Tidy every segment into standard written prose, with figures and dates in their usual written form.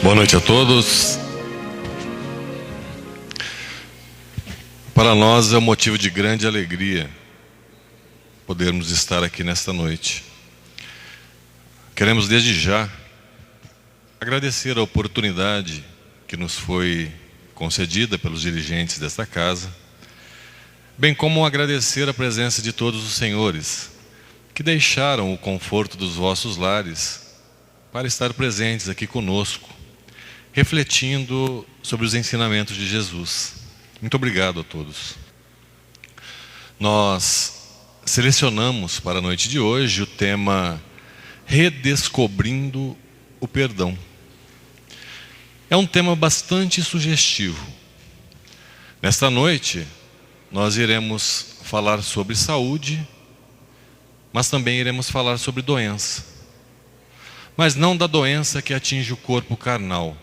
Boa noite a todos. Para nós é um motivo de grande alegria podermos estar aqui nesta noite. Queremos desde já agradecer a oportunidade que nos foi concedida pelos dirigentes desta casa, bem como agradecer a presença de todos os senhores que deixaram o conforto dos vossos lares para estar presentes aqui conosco, refletindo sobre os ensinamentos de Jesus. Muito obrigado a todos. Nós selecionamos para a noite de hoje o tema Redescobrindo o Perdão. É um tema bastante sugestivo. Nesta noite, nós iremos falar sobre saúde, mas também iremos falar sobre doença. Mas não da doença que atinge o corpo carnal,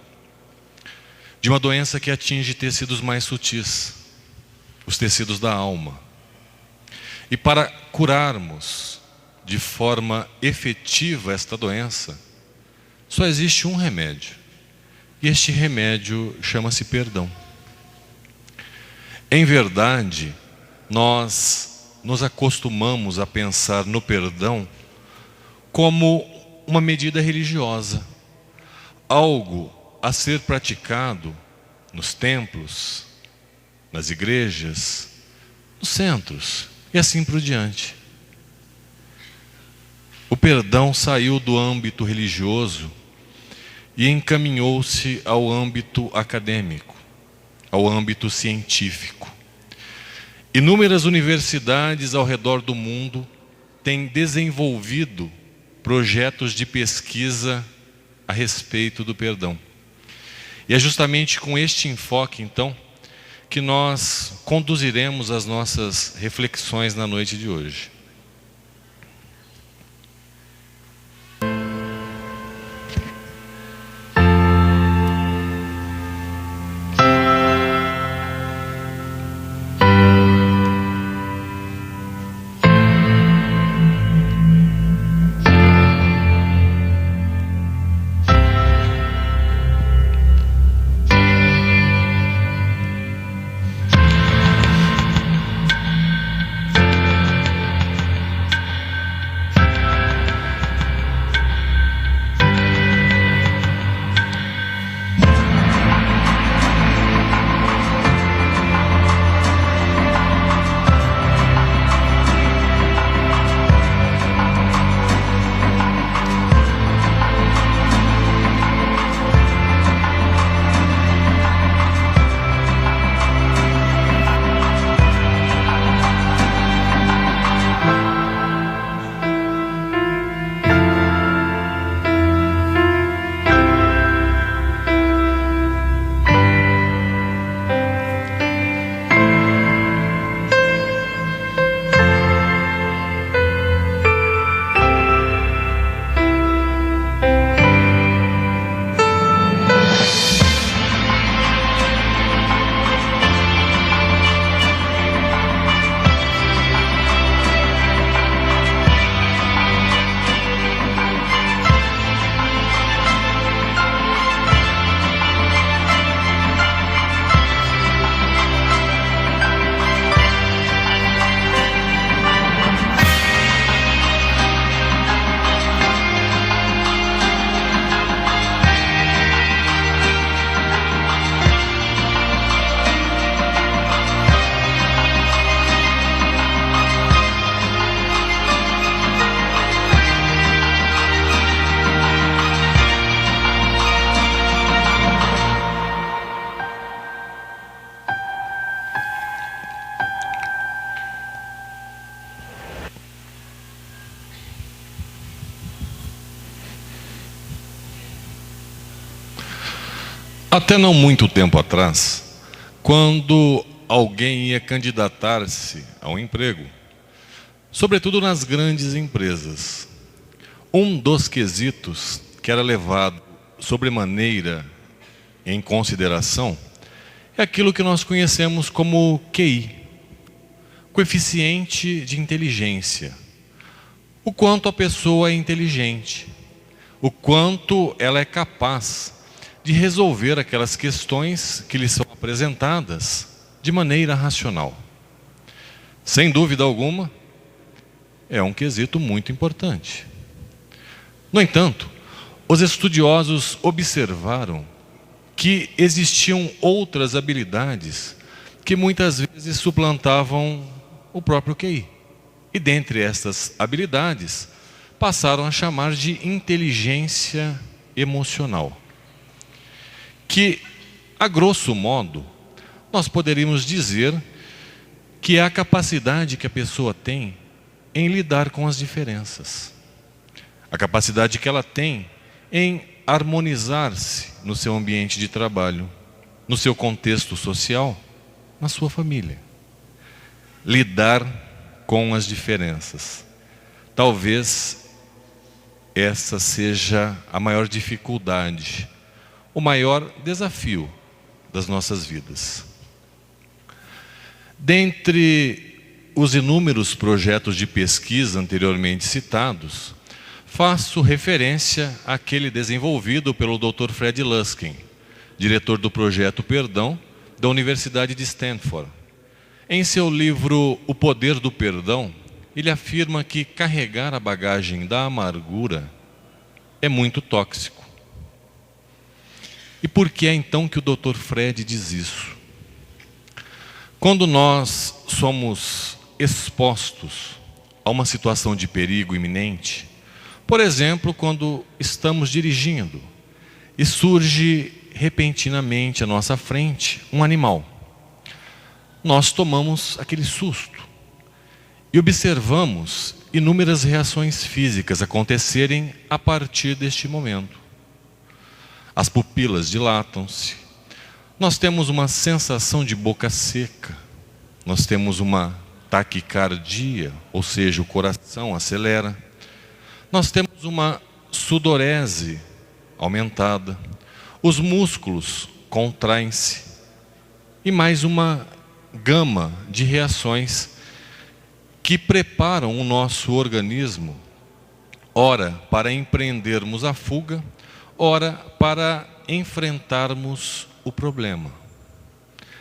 de uma doença que atinge tecidos mais sutis, os tecidos da alma. E para curarmos de forma efetiva esta doença, só existe um remédio. E este remédio chama-se perdão. Em verdade, nós nos acostumamos a pensar no perdão como uma medida religiosa, algo a ser praticado nos templos, nas igrejas, nos centros e assim por diante. O perdão saiu do âmbito religioso e encaminhou-se ao âmbito acadêmico, ao âmbito científico. Inúmeras universidades ao redor do mundo têm desenvolvido projetos de pesquisa a respeito do perdão. E é justamente com este enfoque, então, que nós conduziremos as nossas reflexões na noite de hoje. Até não muito tempo atrás, quando alguém ia candidatar-se a um emprego, sobretudo nas grandes empresas, um dos quesitos que era levado sobremaneira em consideração é aquilo que nós conhecemos como QI, coeficiente de inteligência. O quanto a pessoa é inteligente, o quanto ela é capaz de resolver aquelas questões que lhe são apresentadas de maneira racional. Sem dúvida alguma, é um quesito muito importante. No entanto, os estudiosos observaram que existiam outras habilidades que muitas vezes suplantavam o próprio QI. E dentre estas habilidades, passaram a chamar de inteligência emocional. Que, a grosso modo, nós poderíamos dizer que é a capacidade que a pessoa tem em lidar com as diferenças. A capacidade que ela tem em harmonizar-se no seu ambiente de trabalho, no seu contexto social, na sua família. Lidar com as diferenças. Talvez essa seja a maior dificuldade, o maior desafio das nossas vidas. Dentre os inúmeros projetos de pesquisa anteriormente citados, faço referência àquele desenvolvido pelo Dr. Fred Luskin, diretor do projeto Perdão da Universidade de Stanford. Em seu livro O Poder do Perdão, ele afirma que carregar a bagagem da amargura é muito tóxico. E por que é então que o Dr. Fred diz isso? Quando nós somos expostos a uma situação de perigo iminente, por exemplo, quando estamos dirigindo e surge repentinamente à nossa frente um animal, nós tomamos aquele susto e observamos inúmeras reações físicas acontecerem a partir deste momento. As pupilas dilatam-se, nós temos uma sensação de boca seca, nós temos uma taquicardia, ou seja, o coração acelera, nós temos uma sudorese aumentada, os músculos contraem-se e mais uma gama de reações que preparam o nosso organismo, ora para empreendermos a fuga, ora para enfrentarmos o problema.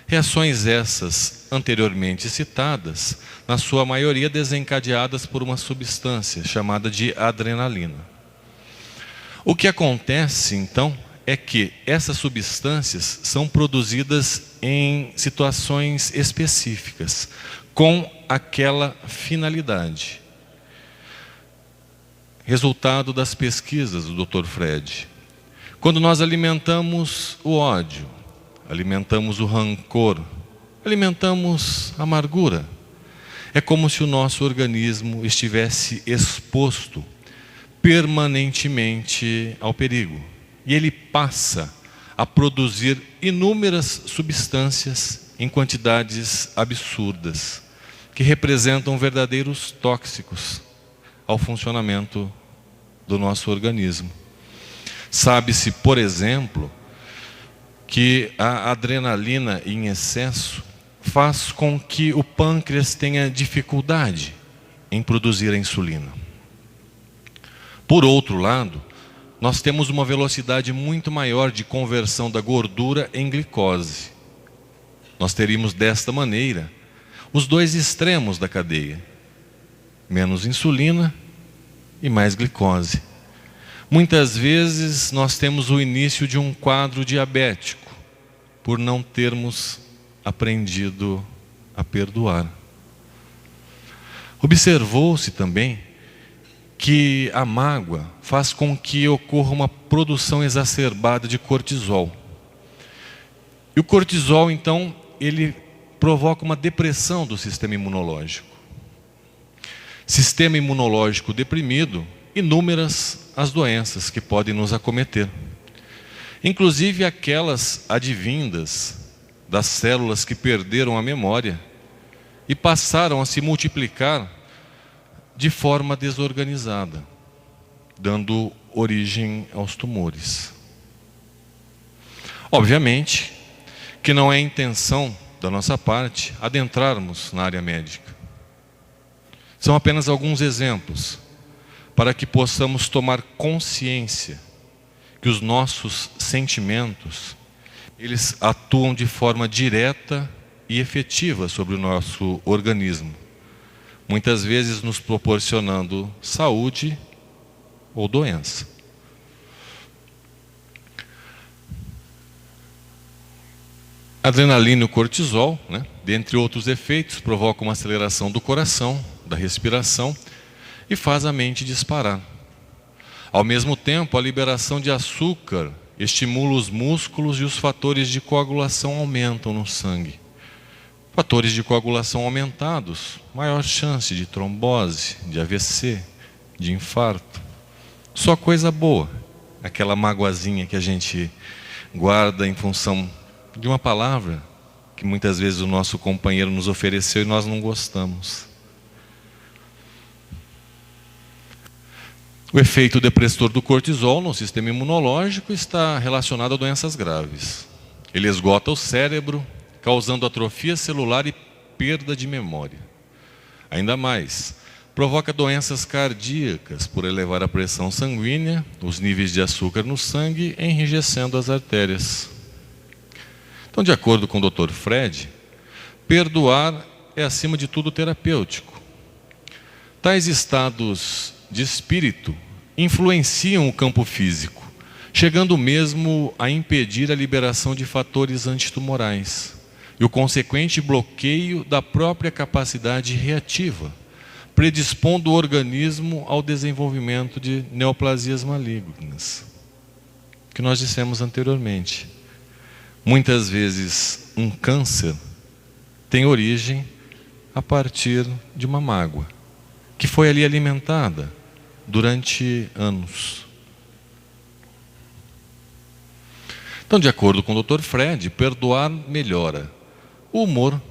Reações essas anteriormente citadas, na sua maioria desencadeadas por uma substância chamada de adrenalina. O que acontece então é que essas substâncias são produzidas em situações específicas, com aquela finalidade. Resultado das pesquisas do Dr. Fred. Quando nós alimentamos o ódio, alimentamos o rancor, alimentamos a amargura, é como se o nosso organismo estivesse exposto permanentemente ao perigo. E ele passa a produzir inúmeras substâncias em quantidades absurdas, que representam verdadeiros tóxicos ao funcionamento do nosso organismo. Sabe-se, por exemplo, que a adrenalina em excesso faz com que o pâncreas tenha dificuldade em produzir a insulina. Por outro lado, nós temos uma velocidade muito maior de conversão da gordura em glicose. Nós teríamos desta maneira os dois extremos da cadeia: menos insulina e mais glicose. Muitas vezes nós temos o início de um quadro diabético, por não termos aprendido a perdoar. Observou-se também que a mágoa faz com que ocorra uma produção exacerbada de cortisol. E o cortisol, então, ele provoca uma depressão do sistema imunológico. Sistema imunológico deprimido, inúmeras as doenças que podem nos acometer. Inclusive aquelas advindas das células que perderam a memória e passaram a se multiplicar de forma desorganizada, dando origem aos tumores. Obviamente que não é intenção da nossa parte adentrarmos na área médica. São apenas alguns exemplos para que possamos tomar consciência que os nossos sentimentos, eles atuam de forma direta e efetiva sobre o nosso organismo, muitas vezes nos proporcionando saúde ou doença. Adrenalina e o cortisol, dentre outros efeitos, provocam uma aceleração do coração, da respiração e faz a mente disparar. Ao mesmo tempo, a liberação de açúcar estimula os músculos e os fatores de coagulação aumentam no sangue. Fatores de coagulação aumentados, maior chance de trombose, de AVC, de infarto. Só coisa boa, aquela magoazinha que a gente guarda em função de uma palavra que muitas vezes o nosso companheiro nos ofereceu e nós não gostamos. O efeito depressor do cortisol no sistema imunológico está relacionado a doenças graves. Ele esgota o cérebro, causando atrofia celular e perda de memória. Ainda mais, provoca doenças cardíacas por elevar a pressão sanguínea, os níveis de açúcar no sangue, enrijecendo as artérias. Então, de acordo com o Dr. Fred, perdoar é acima de tudo terapêutico. Tais estados de espírito influenciam o campo físico, chegando mesmo a impedir a liberação de fatores antitumorais e o consequente bloqueio da própria capacidade reativa, predispondo o organismo ao desenvolvimento de neoplasias malignas, que nós dissemos anteriormente. Muitas vezes um câncer tem origem a partir de uma mágoa, que foi ali alimentada durante anos. Então, de acordo com o Dr. Fred, perdoar melhora o humor,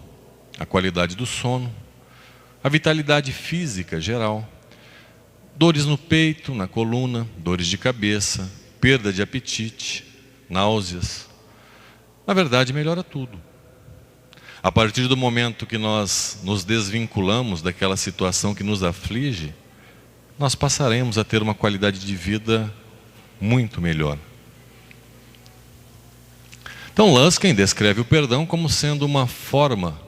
a qualidade do sono, a vitalidade física geral, dores no peito, na coluna, dores de cabeça, perda de apetite, náuseas. Na verdade, melhora tudo. A partir do momento que nós nos desvinculamos daquela situação que nos aflige, nós passaremos a ter uma qualidade de vida muito melhor. Então, Luskin descreve o perdão como sendo uma forma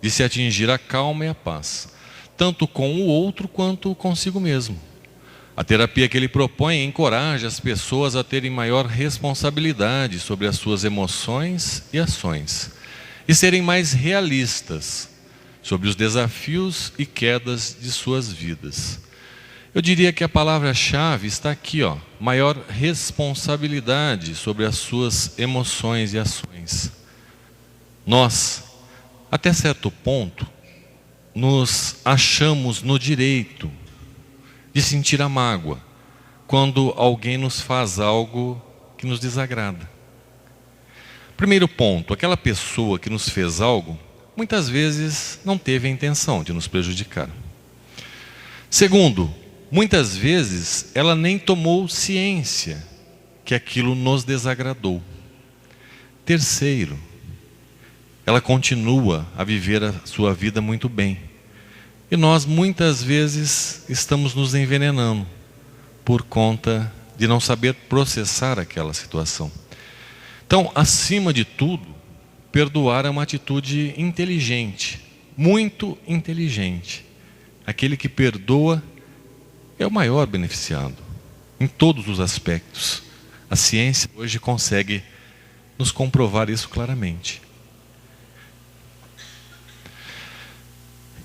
de se atingir a calma e a paz, tanto com o outro quanto consigo mesmo. A terapia que ele propõe encoraja as pessoas a terem maior responsabilidade sobre as suas emoções e ações e serem mais realistas sobre os desafios e quedas de suas vidas. Eu diria que a palavra-chave está aqui, maior responsabilidade sobre as suas emoções e ações. Nós, até certo ponto, nos achamos no direito de sentir a mágoa quando alguém nos faz algo que nos desagrada. Primeiro ponto, aquela pessoa que nos fez algo, muitas vezes não teve a intenção de nos prejudicar. Segundo, muitas vezes ela nem tomou ciência que aquilo nos desagradou. Terceiro, ela continua a viver a sua vida muito bem. E nós muitas vezes estamos nos envenenando por conta de não saber processar aquela situação. Então, acima de tudo, perdoar é uma atitude inteligente, muito inteligente. Aquele que perdoa é o maior beneficiado, em todos os aspectos. A ciência hoje consegue nos comprovar isso claramente.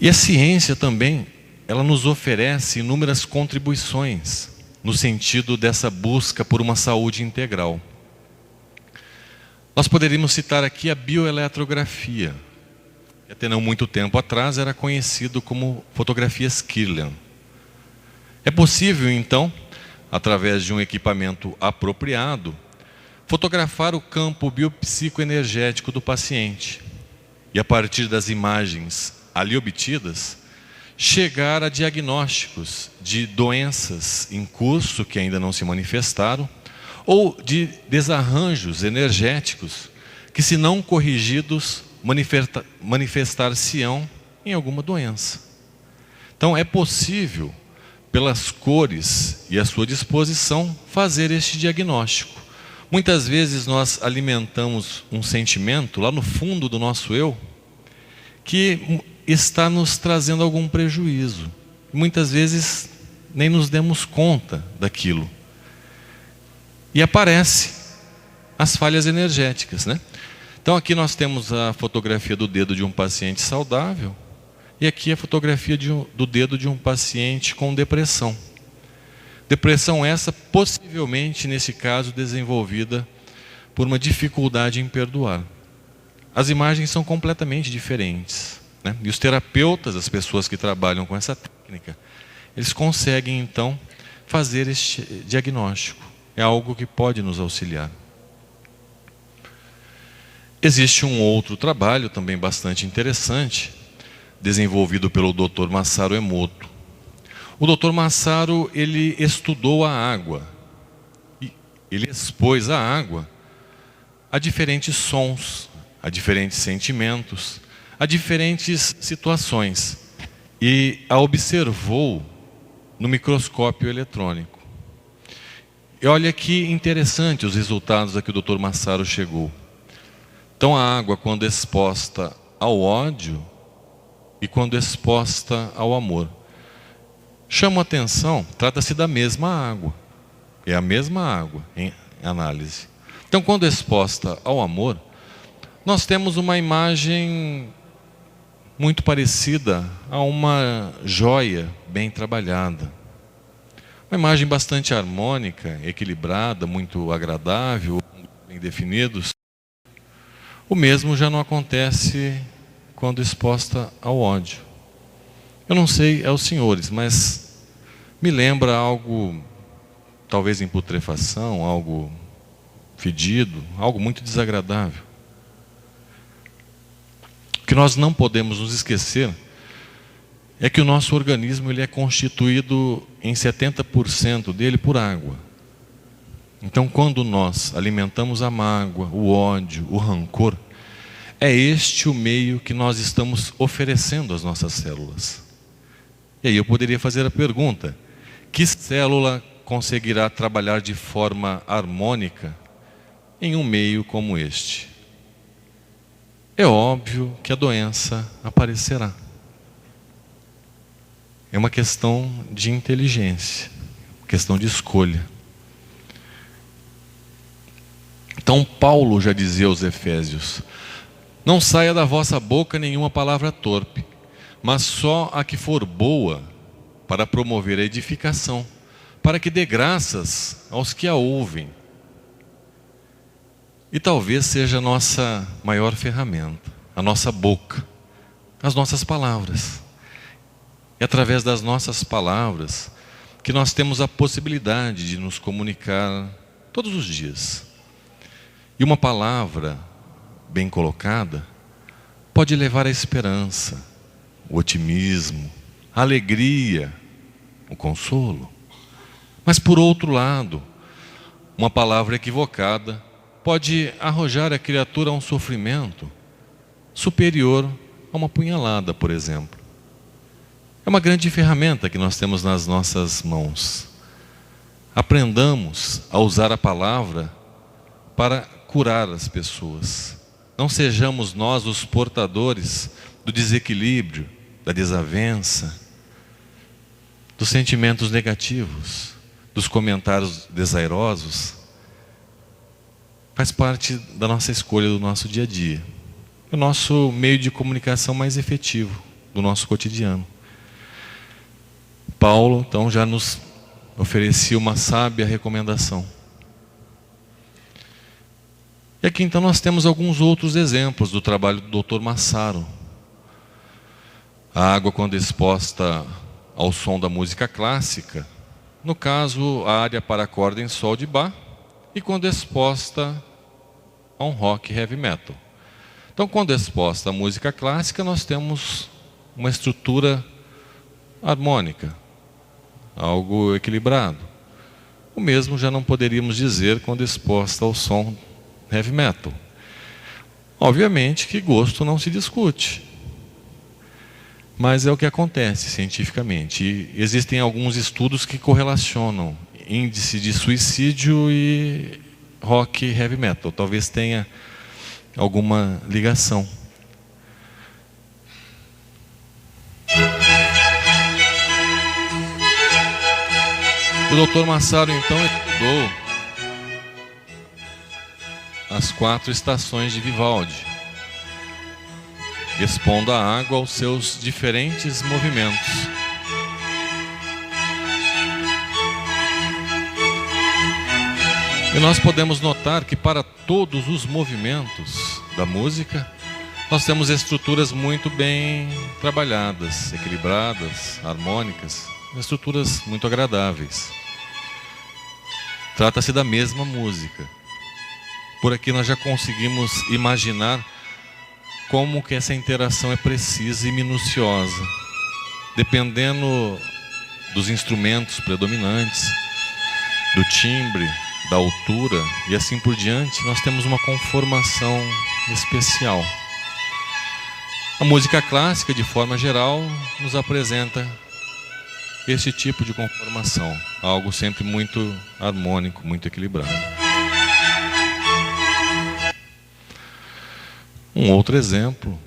E a ciência também, ela nos oferece inúmeras contribuições no sentido dessa busca por uma saúde integral. Nós poderíamos citar aqui a bioeletrografia, que até não muito tempo atrás era conhecido como fotografias Kirlian. É possível, então, através de um equipamento apropriado, fotografar o campo biopsicoenergético do paciente e, a partir das imagens ali obtidas, chegar a diagnósticos de doenças em curso que ainda não se manifestaram ou de desarranjos energéticos que, se não corrigidos, manifestar-se-ão em alguma doença. Então é possível, pelas cores e a sua disposição, fazer este diagnóstico. Muitas vezes nós alimentamos um sentimento lá no fundo do nosso eu que está nos trazendo algum prejuízo. Muitas vezes nem nos demos conta daquilo. E aparecem as falhas energéticas, né? Então aqui nós temos a fotografia do dedo de um paciente saudável e aqui a fotografia do dedo de um paciente com depressão. Depressão essa possivelmente, nesse caso, desenvolvida por uma dificuldade em perdoar. As imagens são completamente diferentes, né? E os terapeutas, as pessoas que trabalham com essa técnica, eles conseguem então fazer este diagnóstico. É algo que pode nos auxiliar. Existe um outro trabalho também bastante interessante, desenvolvido pelo Dr. Masaru Emoto. O Dr. Masaru, ele estudou a água. E ele expôs a água a diferentes sons, a diferentes sentimentos, a diferentes situações. E a observou no microscópio eletrônico. E olha que interessante os resultados a que o Dr. Masaru chegou. Então a água, quando exposta ao ódio e quando exposta ao amor, chama a atenção, trata-se da mesma água. É a mesma água em análise. Então, quando exposta ao amor, nós temos uma imagem muito parecida a uma joia bem trabalhada. Uma imagem bastante harmônica, equilibrada, muito agradável, bem definidos. O mesmo já não acontece quando exposta ao ódio. Eu não sei aos senhores, mas me lembra algo, talvez em putrefação, algo fedido, algo muito desagradável. O que nós não podemos nos esquecer é que o nosso organismo ele é constituído em 70% dele por água. Então, quando nós alimentamos a mágoa, o ódio, o rancor, é este o meio que nós estamos oferecendo às nossas células. E aí eu poderia fazer a pergunta: que célula conseguirá trabalhar de forma harmônica em um meio como este? É óbvio que a doença aparecerá. É uma questão de inteligência, questão de escolha. Então Paulo já dizia aos Efésios: não saia da vossa boca nenhuma palavra torpe, mas só a que for boa, para promover a edificação, para que dê graças aos que a ouvem. E talvez seja a nossa maior ferramenta, a nossa boca, as nossas palavras. É através das nossas palavras que nós temos a possibilidade de nos comunicar todos os dias. E uma palavra bem colocada pode levar à esperança, o otimismo, a alegria, o consolo. Mas por outro lado, uma palavra equivocada pode arrojar a criatura a um sofrimento superior a uma punhalada, por exemplo. É uma grande ferramenta que nós temos nas nossas mãos. Aprendamos a usar a palavra para curar as pessoas. Não sejamos nós os portadores do desequilíbrio, da desavença, dos sentimentos negativos, dos comentários desairosos. Faz parte da nossa escolha, do nosso dia a dia. É o nosso meio de comunicação mais efetivo do nosso cotidiano. Paulo, então, já nos oferecia uma sábia recomendação. E aqui, então, nós temos alguns outros exemplos do trabalho do Dr. Masaru. A água, quando exposta ao som da música clássica, no caso, a área para a corda em sol de Bach, e quando exposta a um rock heavy metal. Então, quando exposta à música clássica, nós temos uma estrutura harmônica, algo equilibrado. O mesmo já não poderíamos dizer quando exposta ao som heavy metal. Obviamente que gosto não se discute, mas é o que acontece cientificamente. E existem alguns estudos que correlacionam índice de suicídio e rock e heavy metal. Talvez tenha alguma ligação. O Dr. Massaro então estudou as 4 estações de Vivaldi, expondo a água aos seus diferentes movimentos. E nós podemos notar que para todos os movimentos da música, nós temos estruturas muito bem trabalhadas, equilibradas, harmônicas, estruturas muito agradáveis. Trata-se da mesma música. Por aqui nós já conseguimos imaginar como que essa interação é precisa e minuciosa, dependendo dos instrumentos predominantes, do timbre, da altura e assim por diante, nós temos uma conformação especial. A música clássica, de forma geral, nos apresenta esse tipo de conformação, algo sempre muito harmônico, muito equilibrado. Um outro exemplo,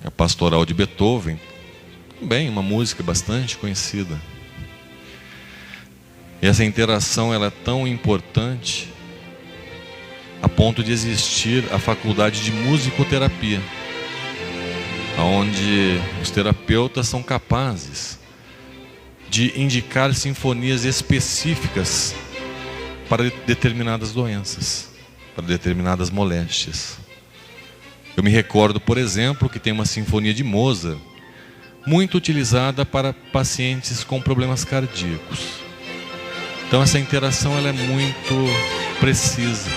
a Pastoral de Beethoven, também uma música bastante conhecida. E essa interação ela é tão importante a ponto de existir a faculdade de musicoterapia, onde os terapeutas são capazes de indicar sinfonias específicas para determinadas doenças, para determinadas moléstias. Eu me recordo, por exemplo, que tem uma sinfonia de Mozart muito utilizada para pacientes com problemas cardíacos. Então essa interação ela é muito precisa.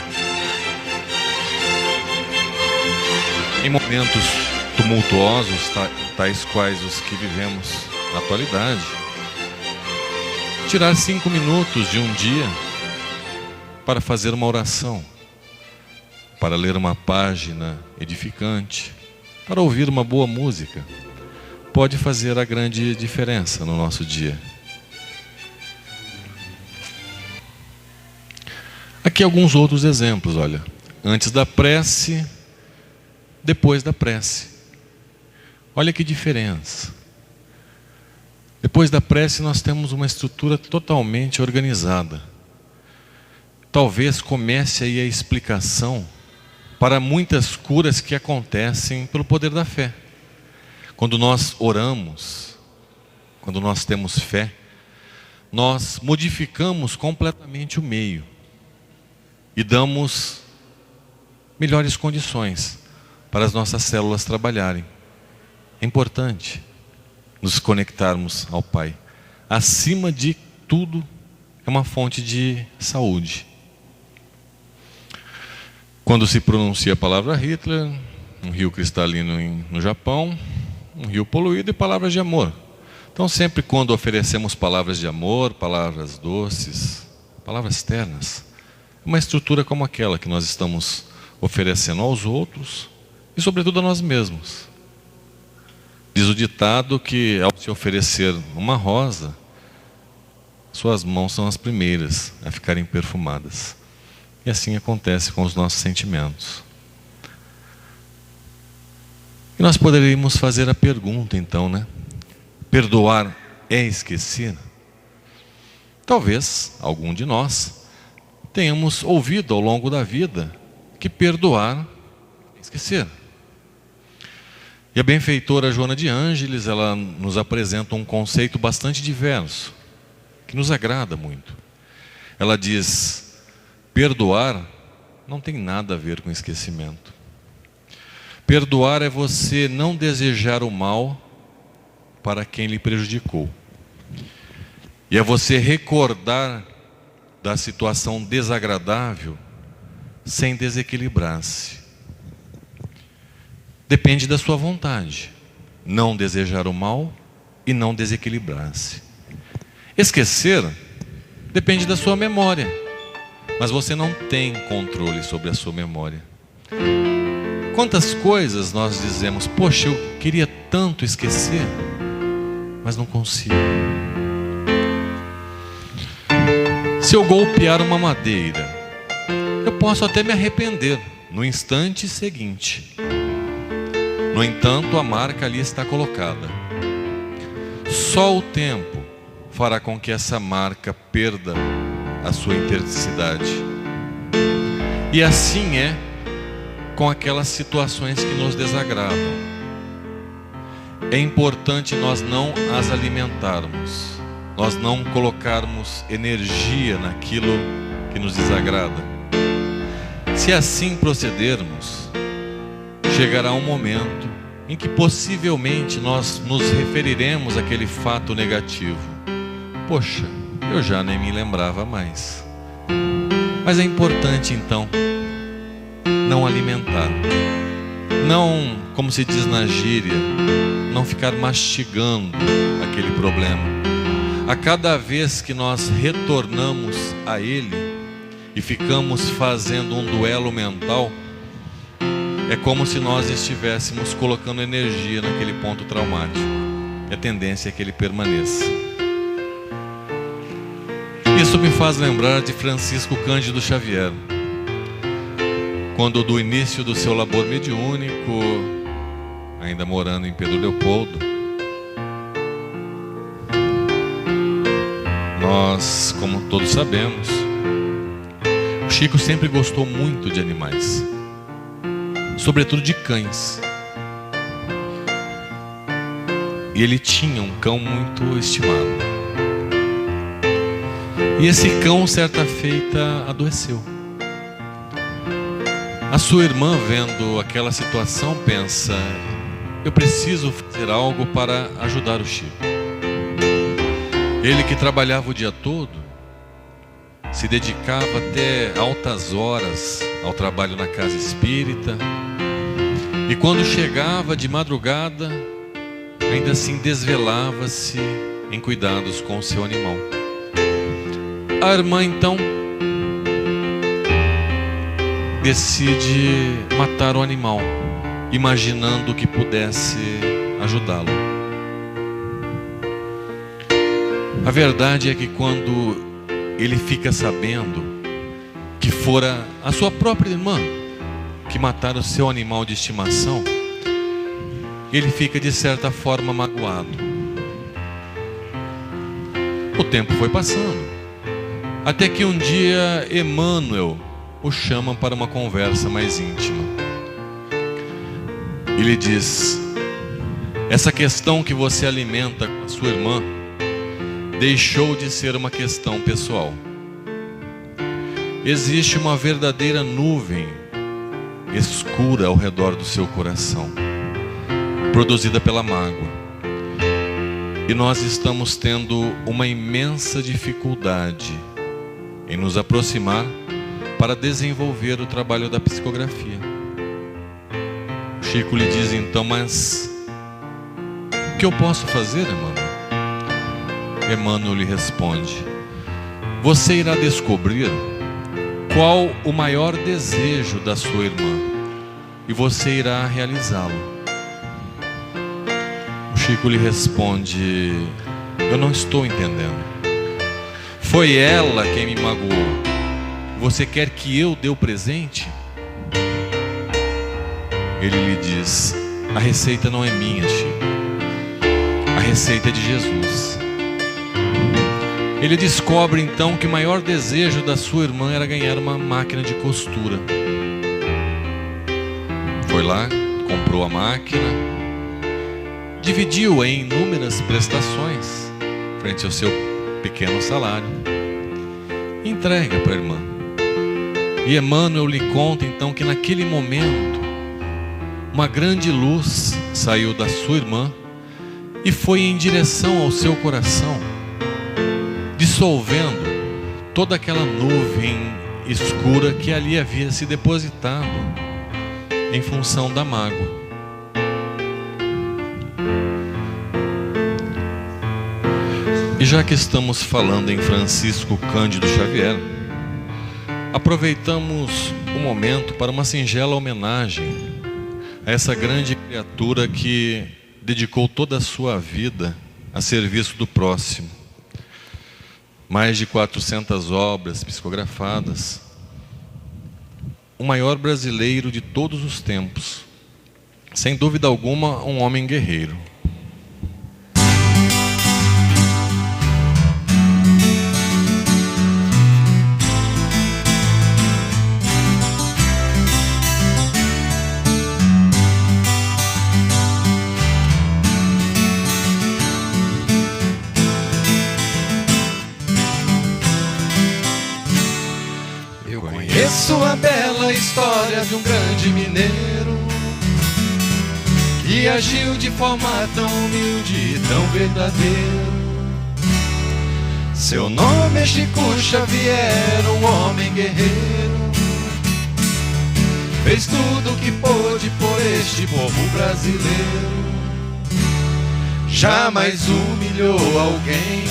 Em momentos tumultuosos, tais quais os que vivemos na atualidade, tirar 5 minutos de um dia para fazer uma oração, para ler uma página edificante, para ouvir uma boa música, pode fazer a grande diferença no nosso dia. Aqui alguns outros exemplos, olha. Antes da prece, depois da prece. Olha que diferença. Depois da prece nós temos uma estrutura totalmente organizada. Talvez comece aí a explicação para muitas curas que acontecem pelo poder da fé. Quando nós oramos, quando nós temos fé, nós modificamos completamente o meio e damos melhores condições para as nossas células trabalharem. É importante nos conectarmos ao Pai. Acima de tudo, é uma fonte de saúde. Quando se pronuncia a palavra Hitler, um rio cristalino no Japão, um rio poluído e palavras de amor. Então sempre quando oferecemos palavras de amor, palavras doces, palavras ternas, uma estrutura como aquela que nós estamos oferecendo aos outros e sobretudo a nós mesmos. Diz o ditado que ao se oferecer uma rosa, suas mãos são as primeiras a ficarem perfumadas. E assim acontece com os nossos sentimentos. E nós poderíamos fazer a pergunta então, né? Perdoar é esquecer? Talvez algum de nós tenhamos ouvido ao longo da vida que perdoar é esquecer. E a benfeitora Joana de Ângeles, ela nos apresenta um conceito bastante diverso, que nos agrada muito. Ela diz: perdoar não tem nada a ver com esquecimento. Perdoar é você não desejar o mal para quem lhe prejudicou. E é você recordar da situação desagradável sem desequilibrar-se. Depende da sua vontade. Não desejar o mal e não desequilibrar-se. Esquecer depende da sua memória. Mas você não tem controle sobre a sua memória. Quantas coisas nós dizemos, poxa, eu queria tanto esquecer, mas não consigo. Se eu golpear uma madeira, eu posso até me arrepender no instante seguinte. No entanto, a marca ali está colocada. Só o tempo fará com que essa marca perda a sua intensidade. E assim é com aquelas situações que nos desagradam. É importante nós não as alimentarmos, nós não colocarmos energia naquilo que nos desagrada. Se assim procedermos, chegará um momento em que possivelmente nós nos referiremos àquele fato negativo. Poxa, eu já nem me lembrava mais. Mas é importante então não alimentar, não, como se diz na gíria, não ficar mastigando aquele problema. A cada vez que nós retornamos a ele e ficamos fazendo um duelo mental, é como se nós estivéssemos colocando energia naquele ponto traumático. E a tendência é que ele permaneça. Isso me faz lembrar de Francisco Cândido Xavier, quando do início do seu labor mediúnico, ainda morando em Pedro Leopoldo, nós, como todos sabemos, o Chico sempre gostou muito de animais, sobretudo de cães. E ele tinha um cão muito estimado. E esse cão, certa feita, adoeceu. A sua irmã, vendo aquela situação, pensa: eu preciso fazer algo para ajudar o Chico. Ele que trabalhava o dia todo, se dedicava até altas horas ao trabalho na casa espírita, e quando chegava de madrugada, ainda assim desvelava-se em cuidados com o seu animal. A irmã então decide matar o animal, imaginando que pudesse ajudá-lo. A verdade é que quando ele fica sabendo que fora a sua própria irmã que matara o seu animal de estimação, ele fica de certa forma magoado. O tempo foi passando, até que um dia Emmanuel o chama para uma conversa mais íntima. Ele diz: essa questão que você alimenta com a sua irmã deixou de ser uma questão pessoal. Existe uma verdadeira nuvem escura ao redor do seu coração, produzida pela mágoa. E nós estamos tendo uma imensa dificuldade em nos aproximar para desenvolver o trabalho da psicografia. O Chico lhe diz então: mas o que eu posso fazer, Emmanuel? Emmanuel lhe responde: você irá descobrir qual o maior desejo da sua irmã e você irá realizá-lo. O Chico lhe responde: eu não estou entendendo. Foi ela quem me magoou. Você quer que eu dê o presente? Ele lhe diz: a receita não é minha, Chico. A receita é de Jesus. Ele descobre então que o maior desejo da sua irmã era ganhar uma máquina de costura. Foi lá, comprou a máquina, dividiu em inúmeras prestações frente ao seu pequeno salário, entrega para a irmã. E Emmanuel lhe conta então que naquele momento uma grande luz saiu da sua irmã e foi em direção ao seu coração, dissolvendo toda aquela nuvem escura que ali havia se depositado em função da mágoa. E já que estamos falando em Francisco Cândido Xavier, aproveitamos o momento para uma singela homenagem a essa grande criatura que dedicou toda a sua vida a serviço do próximo. Mais de 400 obras psicografadas. O maior brasileiro de todos os tempos. Sem dúvida alguma, um homem guerreiro. Conheço a bela história de um grande mineiro que agiu de forma tão humilde e tão verdadeiro. Seu nome é Chico Xavier, um homem guerreiro. Fez tudo o que pôde por este povo brasileiro. Jamais humilhou alguém,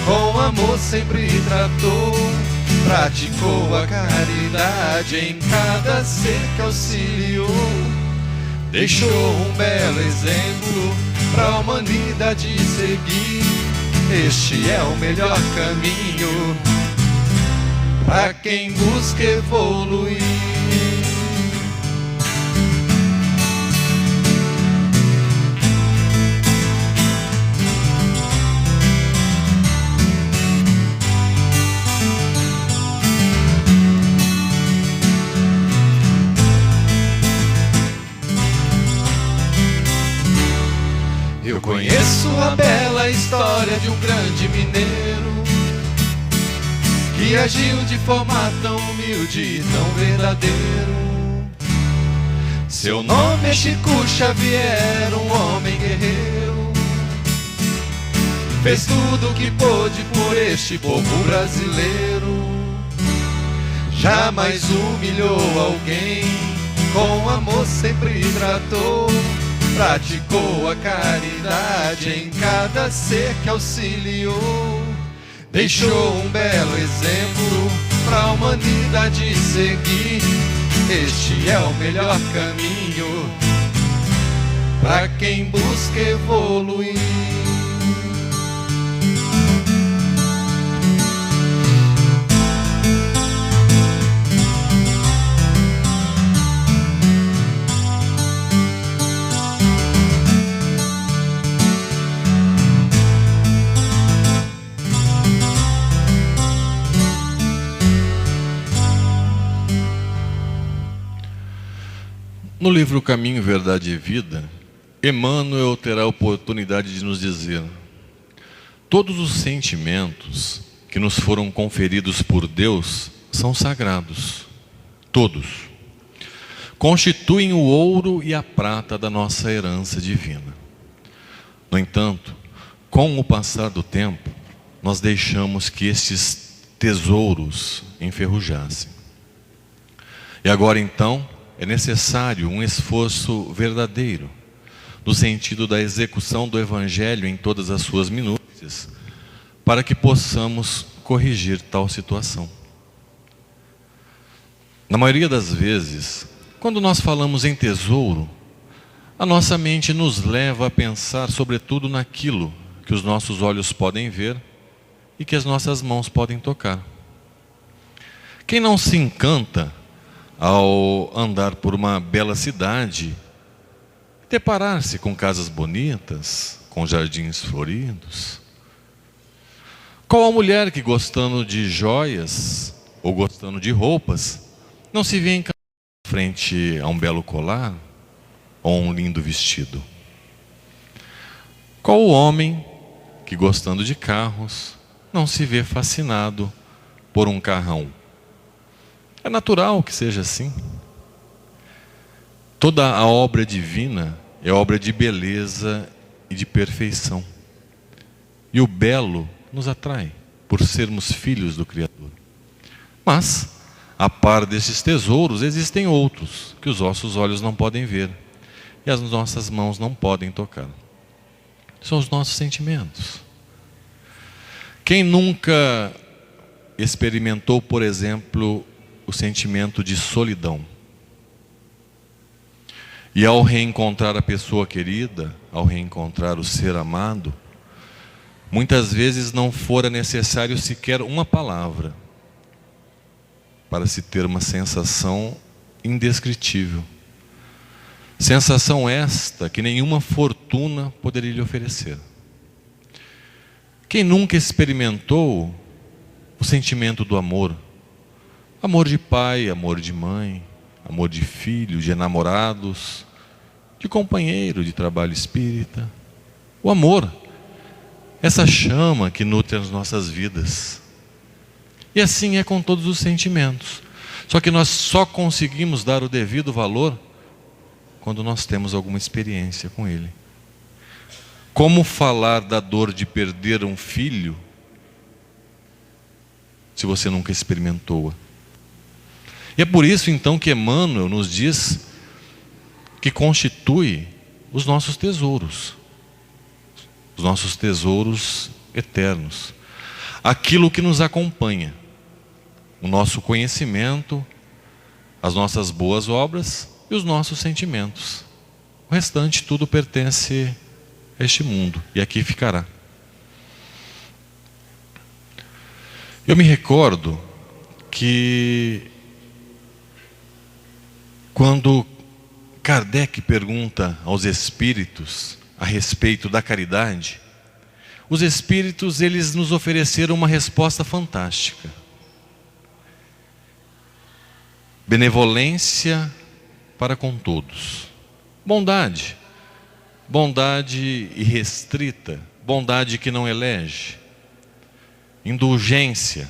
com amor sempre tratou. Praticou a caridade em cada ser que auxiliou. Deixou um belo exemplo para a humanidade seguir. Este é o melhor caminho para quem busca evoluir. Eu conheço a bela história de um grande mineiro que agiu de forma tão humilde e tão verdadeiro. Seu nome é Chico Xavier, um homem guerreiro. Fez tudo o que pôde por este povo brasileiro. Jamais humilhou alguém, com amor sempre tratou. Praticou a caridade em cada ser que auxiliou. Deixou um belo exemplo para a humanidade seguir. Este é o melhor caminho para quem busca evoluir. No livro Caminho, Verdade e Vida, Emmanuel terá a oportunidade de nos dizer: todos os sentimentos que nos foram conferidos por Deus são sagrados. Todos. Constituem o ouro e a prata da nossa herança divina. No entanto, com o passar do tempo, nós deixamos que estes tesouros enferrujassem. E agora então, é necessário um esforço verdadeiro, no sentido da execução do Evangelho em todas as suas minúcias, para que possamos corrigir tal situação. Na maioria das vezes, quando nós falamos em tesouro, a nossa mente nos leva a pensar sobretudo naquilo que os nossos olhos podem ver e que as nossas mãos podem tocar. Quem não se encanta ao andar por uma bela cidade, deparar-se com casas bonitas, com jardins floridos? Qual a mulher que, gostando de joias ou gostando de roupas, não se vê encantada frente a um belo colar ou um lindo vestido? Qual o homem que, gostando de carros, não se vê fascinado por um carrão? É natural que seja assim. Toda a obra divina é obra de beleza e de perfeição. E o belo nos atrai, por sermos filhos do Criador. Mas, a par desses tesouros, existem outros que os nossos olhos não podem ver e as nossas mãos não podem tocar. São os nossos sentimentos. Quem nunca experimentou, por exemplo, o sentimento de solidão? E ao reencontrar a pessoa querida, ao reencontrar o ser amado, muitas vezes não fora necessário sequer uma palavra para se ter uma sensação indescritível. Sensação esta que nenhuma fortuna poderia lhe oferecer. Quem nunca experimentou o sentimento do amor? Amor de pai, amor de mãe, amor de filho, de namorados, de companheiro de trabalho espírita. O amor, essa chama que nutre as nossas vidas. E assim é com todos os sentimentos. Só que nós só conseguimos dar o devido valor quando nós temos alguma experiência com ele. Como falar da dor de perder um filho se você nunca experimentou-a? E é por isso então que Emmanuel nos diz que constitui os nossos tesouros eternos, aquilo que nos acompanha, o nosso conhecimento, as nossas boas obras e os nossos sentimentos. O restante tudo pertence a este mundo e aqui ficará. Eu me recordo que quando Kardec pergunta aos espíritos a respeito da caridade, os espíritos eles nos ofereceram uma resposta fantástica. Benevolência para com todos. Bondade. Bondade irrestrita. Bondade que não elege. Indulgência.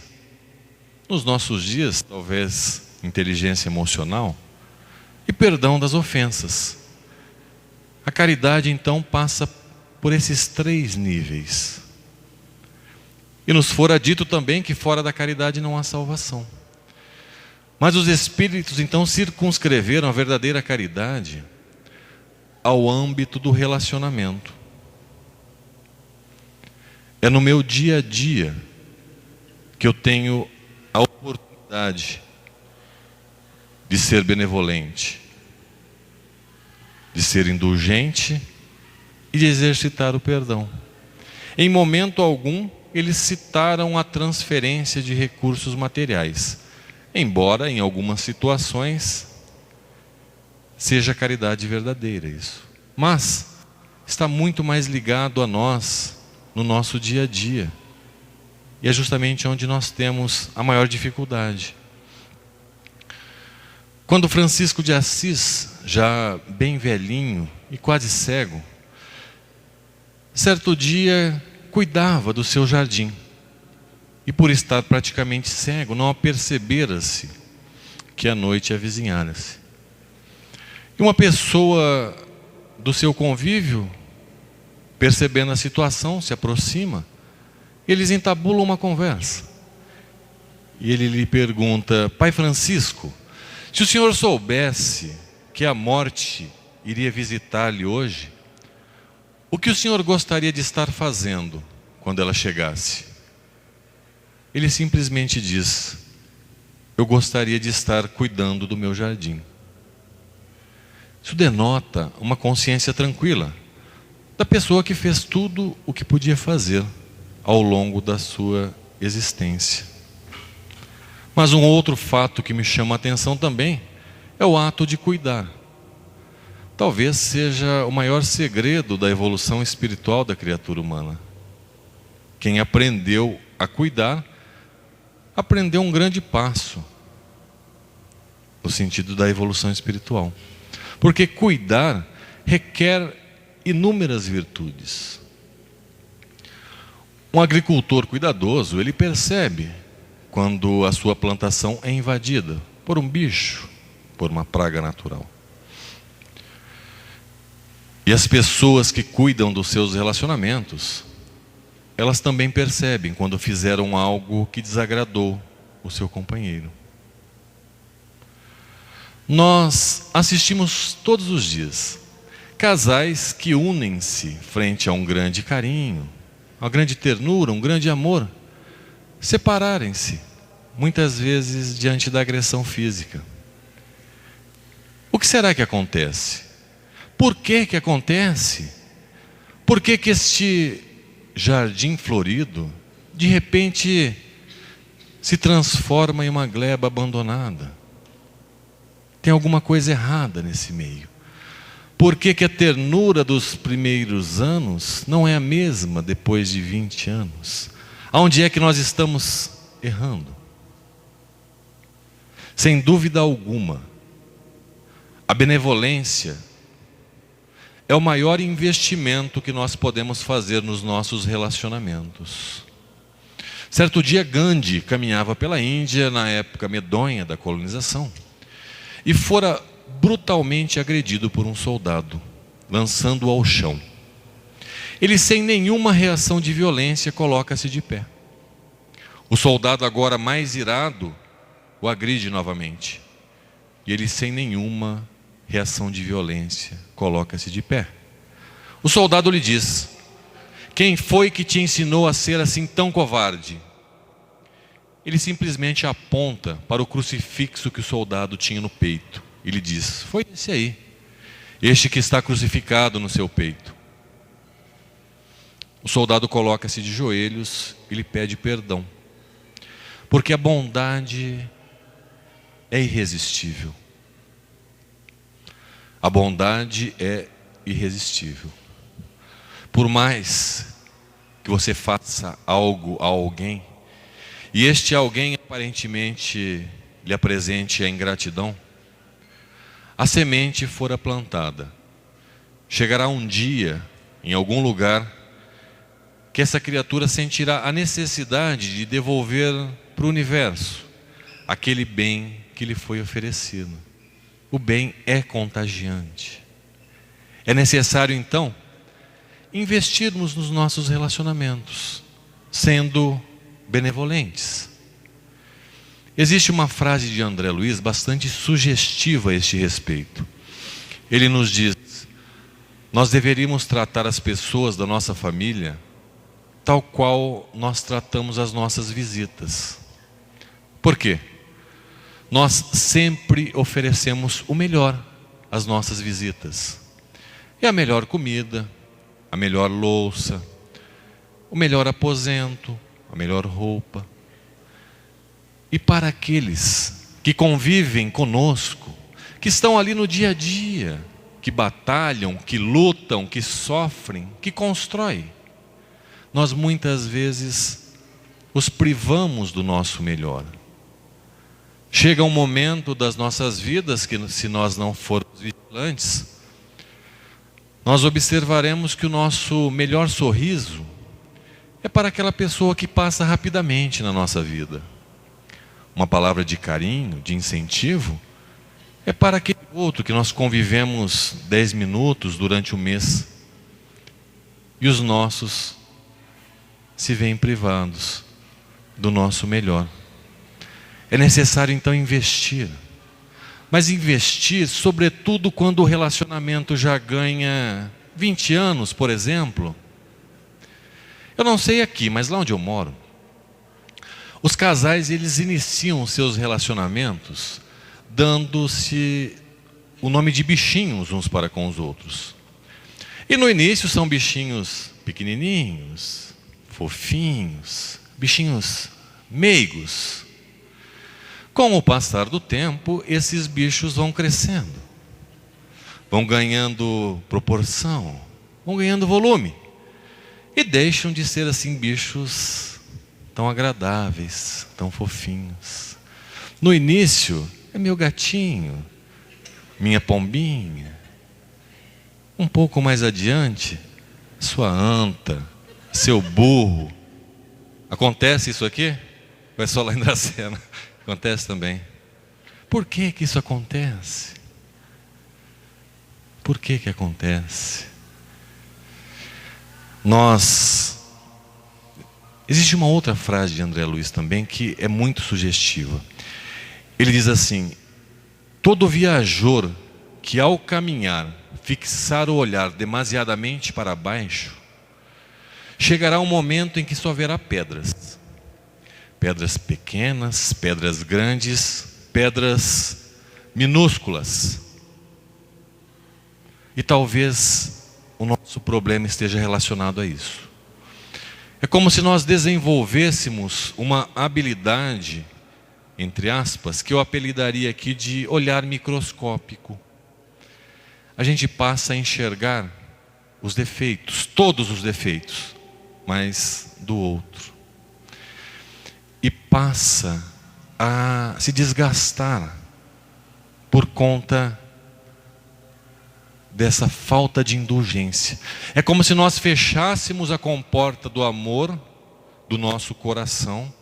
Nos nossos dias, talvez inteligência emocional. E perdão das ofensas. A caridade então passa por esses 3 níveis. E nos fora dito também que fora da caridade não há salvação. Mas os espíritos então circunscreveram a verdadeira caridade ao âmbito do relacionamento. É no meu dia a dia que eu tenho a oportunidade de ser benevolente, de ser indulgente e de exercitar o perdão. Em momento algum, eles citaram a transferência de recursos materiais, embora em algumas situações seja caridade verdadeira isso. Mas está muito mais ligado a nós no nosso dia a dia. E é justamente onde nós temos a maior dificuldade. Quando Francisco de Assis, já bem velhinho e quase cego, certo dia cuidava do seu jardim. E por estar praticamente cego, não apercebera-se que a noite avizinhara-se. E uma pessoa do seu convívio, percebendo a situação, se aproxima. Eles entabulam uma conversa. E ele lhe pergunta: Pai Francisco, se o senhor soubesse que a morte iria visitar-lhe hoje, o que o senhor gostaria de estar fazendo quando ela chegasse? Ele simplesmente diz: eu gostaria de estar cuidando do meu jardim. Isso denota uma consciência tranquila da pessoa que fez tudo o que podia fazer ao longo da sua existência. Mas um outro fato que me chama a atenção também é o ato de cuidar. Talvez seja o maior segredo da evolução espiritual da criatura humana. Quem aprendeu a cuidar, aprendeu um grande passo no sentido da evolução espiritual. Porque cuidar requer inúmeras virtudes. Um agricultor cuidadoso, ele percebe quando a sua plantação é invadida por um bicho, por uma praga natural. E as pessoas que cuidam dos seus relacionamentos, elas também percebem quando fizeram algo que desagradou o seu companheiro. Nós assistimos todos os dias casais que unem-se frente a um grande carinho, uma grande ternura, um grande amor, separarem-se, muitas vezes diante da agressão física. O que será que acontece? Por que que acontece? Por que que este jardim florido, de repente, se transforma em uma gleba abandonada? Tem alguma coisa errada nesse meio. Por que que a ternura dos primeiros anos não é a mesma depois de 20 anos? Aonde é que nós estamos errando? Sem dúvida alguma, a benevolência é o maior investimento que nós podemos fazer nos nossos relacionamentos. Certo dia, Gandhi caminhava pela Índia, na época medonha da colonização, e fora brutalmente agredido por um soldado, lançando-o ao chão. Ele, sem nenhuma reação de violência, coloca-se de pé. O soldado, agora mais irado, o agride novamente. E ele, sem nenhuma reação de violência, coloca-se de pé. O soldado lhe diz: quem foi que te ensinou a ser assim tão covarde? Ele simplesmente aponta para o crucifixo que o soldado tinha no peito. E lhe diz: foi esse aí, este que está crucificado no seu peito. O soldado coloca-se de joelhos e lhe pede perdão, porque a bondade é irresistível. A bondade é irresistível. Por mais que você faça algo a alguém, e este alguém aparentemente lhe apresente a ingratidão, a semente fora plantada. Chegará um dia, em algum lugar, que essa criatura sentirá a necessidade de devolver para o universo aquele bem que lhe foi oferecido. O bem é contagiante. É necessário, então, investirmos nos nossos relacionamentos, sendo benevolentes. Existe uma frase de André Luiz bastante sugestiva a este respeito. Ele nos diz: nós deveríamos tratar as pessoas da nossa família tal qual nós tratamos as nossas visitas. Por quê? Nós sempre oferecemos o melhor às nossas visitas. É a melhor comida, a melhor louça, o melhor aposento, a melhor roupa. E para aqueles que convivem conosco, que estão ali no dia a dia, que batalham, que lutam, que sofrem, que constroem, nós muitas vezes os privamos do nosso melhor. Chega um momento das nossas vidas que, se nós não formos vigilantes, nós observaremos que o nosso melhor sorriso é para aquela pessoa que passa rapidamente na nossa vida. Uma palavra de carinho, de incentivo, é para aquele outro que nós convivemos 10 minutos durante o mês. E os nossos se veem privados do nosso melhor. É necessário então investir. Mas investir sobretudo quando o relacionamento já ganha 20 anos, por exemplo. Eu não sei aqui, mas lá onde eu moro, os casais, eles iniciam seus relacionamentos dando-se o nome de bichinhos uns para com os outros. E no início são bichinhos pequenininhos, fofinhos, bichinhos meigos. Com o passar do tempo, esses bichos vão crescendo, vão ganhando proporção, vão ganhando volume, e deixam de ser assim bichos tão agradáveis, tão fofinhos. No início, é meu gatinho, minha pombinha. Um pouco mais adiante, sua anta, seu burro. Acontece isso aqui? Ou é só lá em Dracena? Acontece também. Por que que isso acontece? Por que que acontece? Existe uma outra frase de André Luiz também que é muito sugestiva. Ele diz assim: todo viajor que ao caminhar fixar o olhar demasiadamente para baixo, chegará um momento em que só verá pedras. Pedras pequenas, pedras grandes, pedras minúsculas. E talvez o nosso problema esteja relacionado a isso. É como se nós desenvolvêssemos uma habilidade, entre aspas, que eu apelidaria aqui de olhar microscópico. A gente passa a enxergar os defeitos, todos os defeitos, mas do outro. E passa a se desgastar por conta dessa falta de indulgência. É como se nós fechássemos a comporta do amor do nosso coração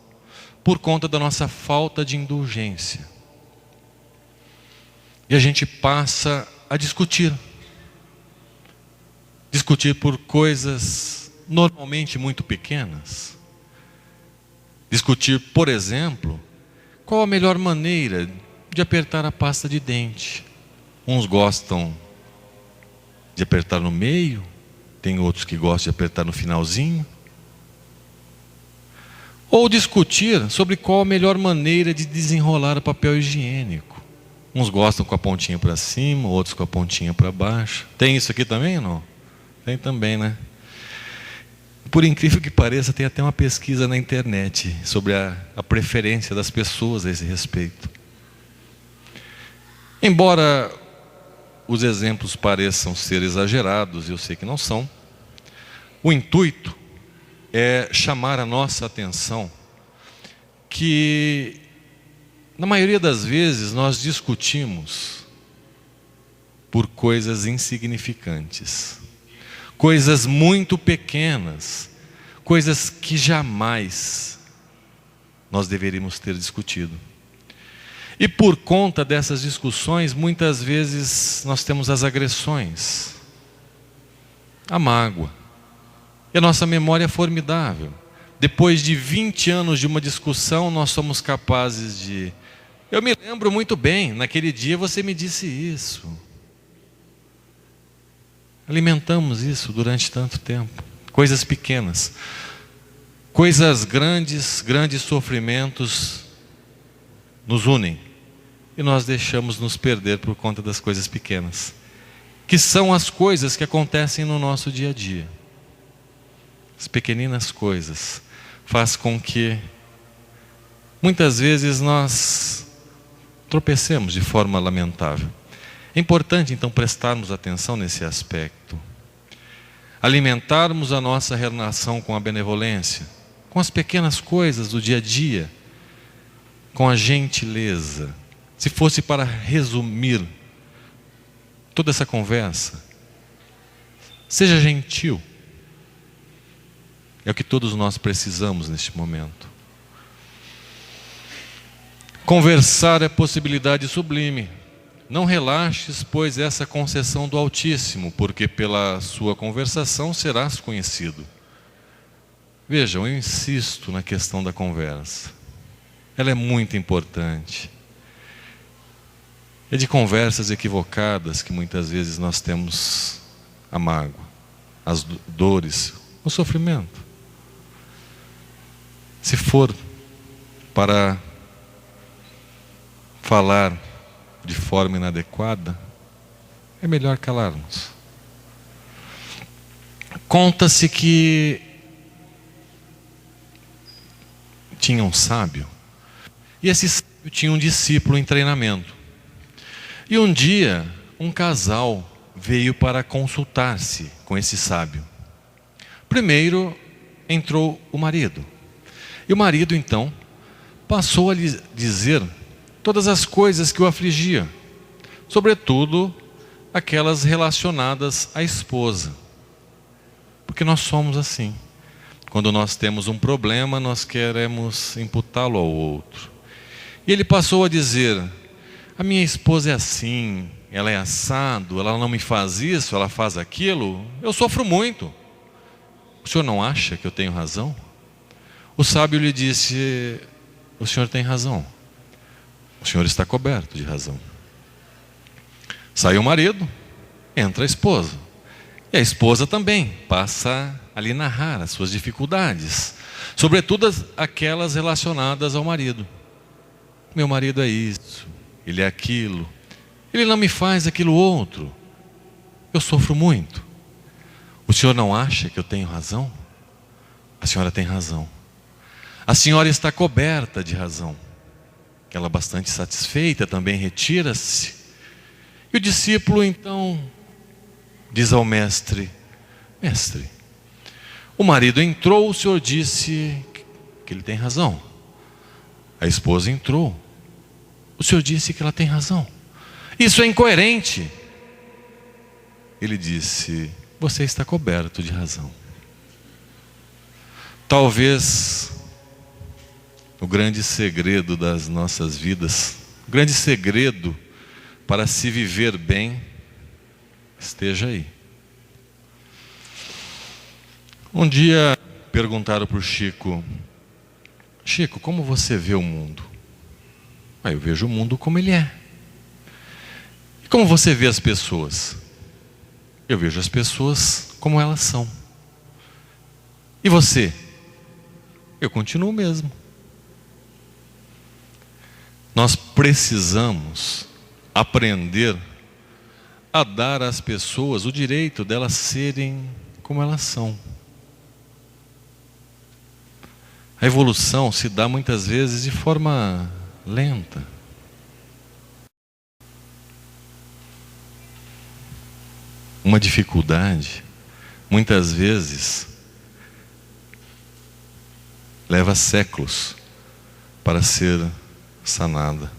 por conta da nossa falta de indulgência. E a gente passa a discutir por coisas normalmente muito pequenas. Discutir, por exemplo, qual a melhor maneira de apertar a pasta de dente. Uns gostam de apertar no meio, tem outros que gostam de apertar no finalzinho. Ou discutir sobre qual a melhor maneira de desenrolar o papel higiênico. Uns gostam com a pontinha para cima, outros com a pontinha para baixo. Tem isso aqui também ou não? Tem também, né? Por incrível que pareça, tem até uma pesquisa na internet sobre a preferência das pessoas a esse respeito. Embora os exemplos pareçam ser exagerados, eu sei que não são, o intuito é chamar a nossa atenção que, na maioria das vezes, nós discutimos por coisas insignificantes, coisas muito pequenas, coisas que jamais nós deveríamos ter discutido. E por conta dessas discussões, muitas vezes nós temos as agressões, a mágoa. E a nossa memória é formidável. Depois de 20 anos de uma discussão, nós somos capazes de... Eu me lembro muito bem, naquele dia você me disse isso. Alimentamos isso durante tanto tempo. Coisas pequenas. Coisas grandes sofrimentos nos unem. E nós deixamos nos perder por conta das coisas pequenas, que são as coisas que acontecem no nosso dia a dia. As pequeninas coisas faz com que muitas vezes nós tropecemos de forma lamentável. É importante então prestarmos atenção nesse aspecto. Alimentarmos a nossa relação com a benevolência, com as pequenas coisas do dia a dia, com a gentileza. Se fosse para resumir toda essa conversa, seja gentil. É o que todos nós precisamos neste momento. Conversar é possibilidade sublime. Não relaxes, pois, essa concessão do Altíssimo, porque pela sua conversação serás conhecido. Vejam, eu insisto na questão da conversa. Ela é muito importante. É de conversas equivocadas que muitas vezes nós temos a mágoa, as dores, o sofrimento. Se for para falar de forma inadequada, é melhor calarmos. Conta-se que tinha um sábio, e esse sábio tinha um discípulo em treinamento. E um dia, um casal veio para consultar-se com esse sábio. Primeiro entrou o marido. E o marido, então, passou a lhe dizer todas as coisas que o afligiam, sobretudo aquelas relacionadas à esposa. Porque nós somos assim. Quando nós temos um problema, nós queremos imputá-lo ao outro. E ele passou a dizer: a minha esposa é assim, ela é assado, ela não me faz isso, ela faz aquilo, eu sofro muito. O senhor não acha que eu tenho razão? O sábio lhe disse: o senhor tem razão, o senhor está coberto de razão. Sai o marido, entra a esposa, e a esposa também passa a lhe narrar as suas dificuldades, sobretudo aquelas relacionadas ao marido. Meu marido é isso, ele é aquilo, ele não me faz aquilo outro. eu sofro muito. O senhor não acha que eu tenho razão? A senhora tem razão. A senhora está coberta de razão. Ela, bastante satisfeita, também retira-se. E o discípulo então diz ao mestre: mestre, o marido entrou, o senhor disse que ele tem razão. A esposa entrou, o senhor disse que ela tem razão. Isso é incoerente. Ele disse: você está coberto de razão. Talvez o grande segredo das nossas vidas, o grande segredo para se viver bem, esteja aí. Um dia perguntaram para o Chico: Chico, como você vê o mundo? Eu vejo o mundo como ele é. E como você vê as pessoas? Eu vejo as pessoas como elas são. E você? Eu continuo o mesmo. Nós precisamos aprender a dar às pessoas o direito delas serem como elas são. A evolução se dá muitas vezes de forma lenta. Uma dificuldade, muitas vezes, leva séculos para ser sanada.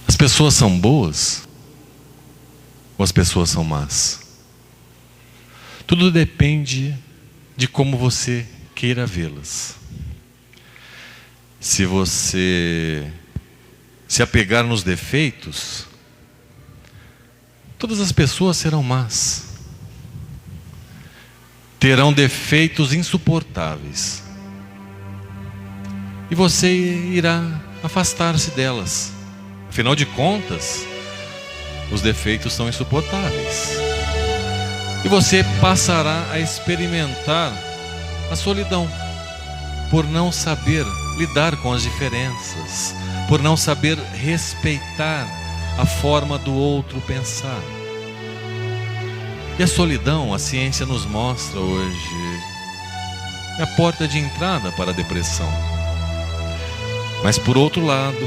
As pessoas são boas ou as pessoas são más? Tudo depende de como você queira vê-las. Se você se apegar nos defeitos, todas as pessoas serão más. Terão defeitos insuportáveis. E você irá afastar-se delas. Afinal de contas, os defeitos são insuportáveis. E você passará a experimentar a solidão, por não saber lidar com as diferenças, por não saber respeitar a forma do outro pensar. E a solidão, a ciência nos mostra hoje, é a porta de entrada para a depressão. Mas por outro lado,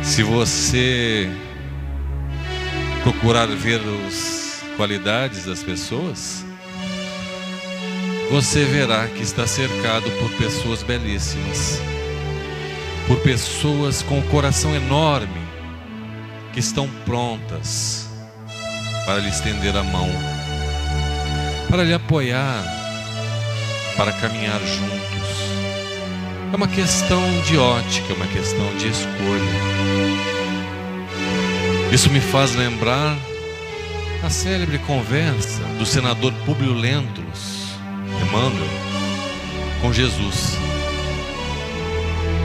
se você procurar ver as qualidades das pessoas, você verá que está cercado por pessoas belíssimas, por pessoas com o coração enorme, que estão prontas para lhe estender a mão, para lhe apoiar, para caminhar juntos. É uma questão de ótica, é uma questão de escolha. Isso me faz lembrar a célebre conversa do senador Públio Lentulus, Emmanuel, com Jesus.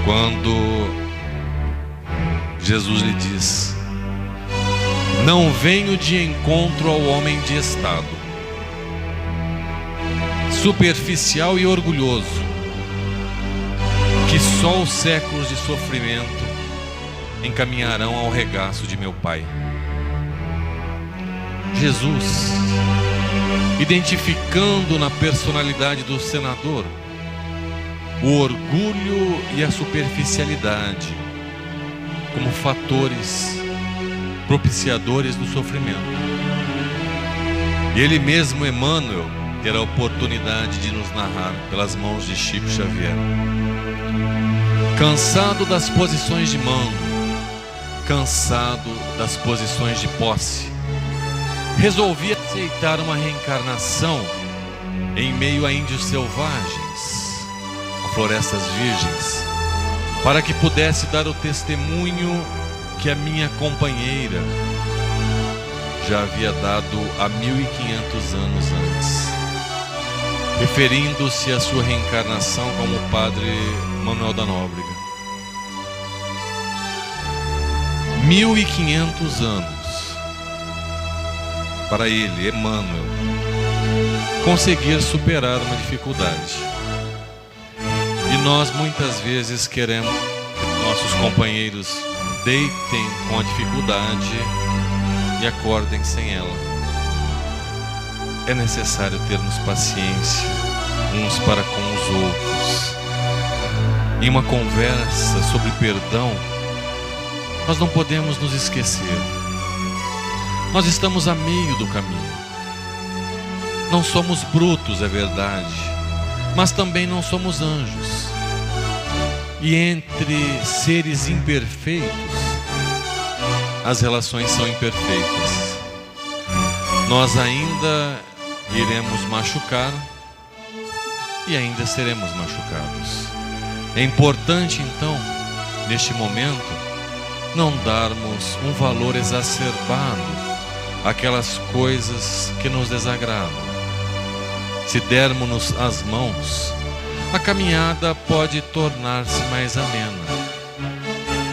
Quando Jesus lhe diz: não venho de encontro ao homem de estado, superficial e orgulhoso, que só os séculos de sofrimento encaminharão ao regaço de meu Pai. Jesus, identificando na personalidade do senador o orgulho e a superficialidade como fatores propiciadores do sofrimento. E ele mesmo, Emmanuel, terá a oportunidade de nos narrar pelas mãos de Chico Xavier. Cansado das posições de mando, cansado das posições de posse, resolvi aceitar uma reencarnação em meio a índios selvagens, a florestas virgens, para que pudesse dar o testemunho que a minha companheira já havia dado há 1500 anos antes, referindo-se à sua reencarnação como o padre Manuel da Nóbrega. 1500 anos para ele, Emmanuel, conseguir superar uma dificuldade. E nós muitas vezes queremos que nossos companheiros deitem com a dificuldade e acordem sem ela. É necessário termos paciência uns para com os outros. Em uma conversa sobre perdão, nós não podemos nos esquecer. Nós estamos a meio do caminho. Não somos brutos, é verdade, mas também não somos anjos. E entre seres imperfeitos, as relações são imperfeitas. Nós ainda iremos machucar e ainda seremos machucados. É importante, então, neste momento, não darmos um valor exacerbado àquelas coisas que nos desagradam. Se dermos-nos as mãos, a caminhada pode tornar-se mais amena.